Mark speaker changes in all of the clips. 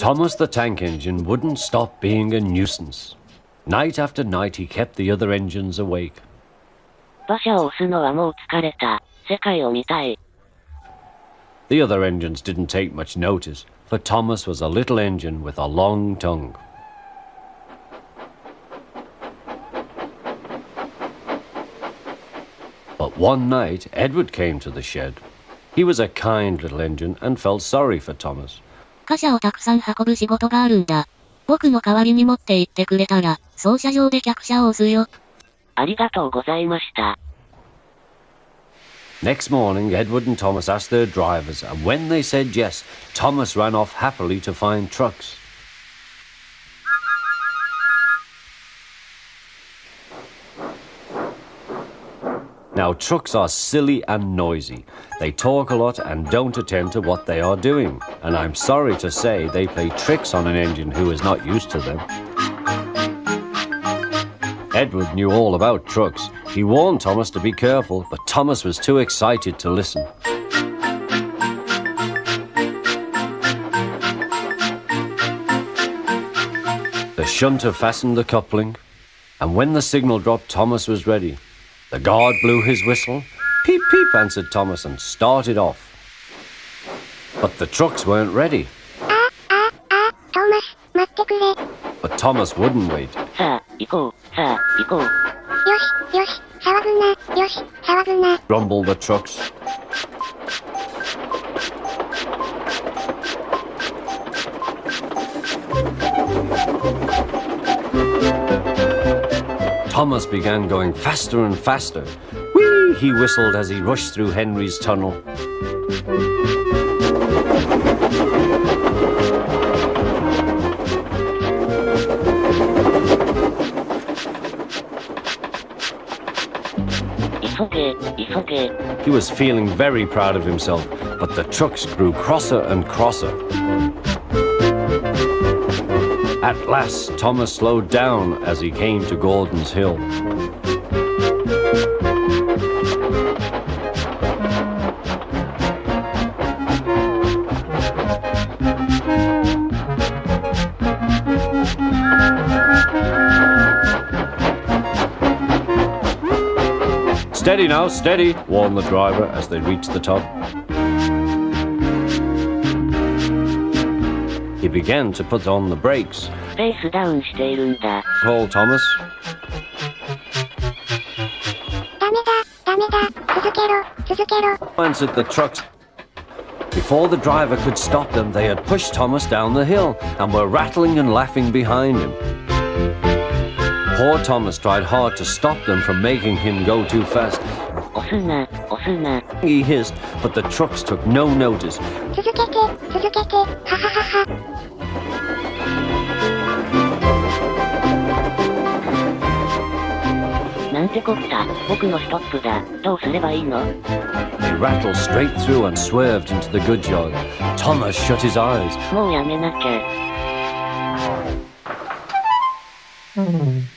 Speaker 1: Thomas the tank engine wouldn't stop being a nuisance. Night after night he kept the other engines awake.
Speaker 2: 馬車を押すのはもう疲れた。世界を見たい。
Speaker 1: The other engines didn't take much notice, for Thomas was a little engine with a long tongue. But one night, Edward came to the shed. He was a kind little engine and felt sorry for Thomas.
Speaker 3: 貨車をたくさん運ぶ仕事があるんだ。僕の代わりに持って行ってくれたら、操車場で客車を押すよ。
Speaker 2: ありがとうございました。
Speaker 1: Next morning, Edward and Thomas asked their drivers, and when they said yes, Thomas ran off happily to find trucks. Now, trucks are silly and noisy. They talk a lot and don't attend to what they are doing. And I'm sorry to say they play tricks on an engine who is not used to them. Edward knew all about trucks. He warned Thomas to be careful, but Thomas was too excited to listen. The shunter fastened the coupling, and when the signal dropped, Thomas was ready. The guard blew his whistle. Peep, peep, answered Thomas, and started off. But the trucks weren't ready.
Speaker 4: Thomas, 待ってくれ。
Speaker 1: But Thomas wouldn't wait.
Speaker 2: さあ、行こう。さあ、行こう。
Speaker 4: よし、よし、騒ぐな。よし、騒ぐな。
Speaker 1: Grumbled the trucks. Thomas began going faster and faster. Whee! He whistled as he rushed through Henry's tunnel. He was feeling very proud of himself, but the trucks grew crosser and crosser. At last, Thomas slowed down as he came to Gordon's Hill. Steady now, steady, warned the driver as they reached the top. He began to put on the brakes.
Speaker 2: ペースダウンしているんだ。
Speaker 1: Called Thomas.
Speaker 4: ダメだ、続けろ。
Speaker 1: Answered the trucks. Before the driver could stop them, they had pushed Thomas down the hill and were rattling and laughing behind him. Poor Thomas tried hard to stop them from making him go too fast.
Speaker 2: 押すな。
Speaker 1: He hissed, but the trucks took no notice.
Speaker 4: 続けて、はははは。
Speaker 2: なんてこった。僕のストップだ。どうすればいいの？
Speaker 1: They rattled straight through and swerved into the goods yard. Thomas shut his eyes.
Speaker 2: もうやめなきゃ。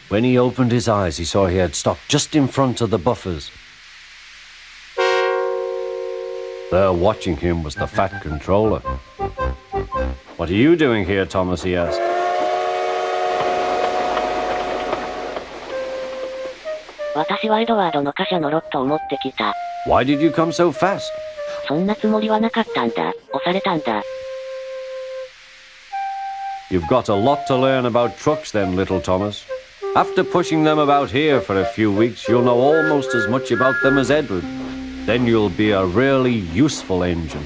Speaker 1: When he opened his eyes, he saw he had stopped just in front of the buffers. There watching him was the fat controller. What are you doing here, Thomas? He asked.
Speaker 2: 私はエドワードの貨車乗ろっと思ってきた。
Speaker 1: Why did you come so fast?
Speaker 2: そんなつもりはなかったんだ。押されたんだ。
Speaker 1: You've got a lot to learn about trucks then, little Thomas. After pushing them about here for a few weeks, you'll know almost as much about them as Edward. Then you'll be a really useful engine.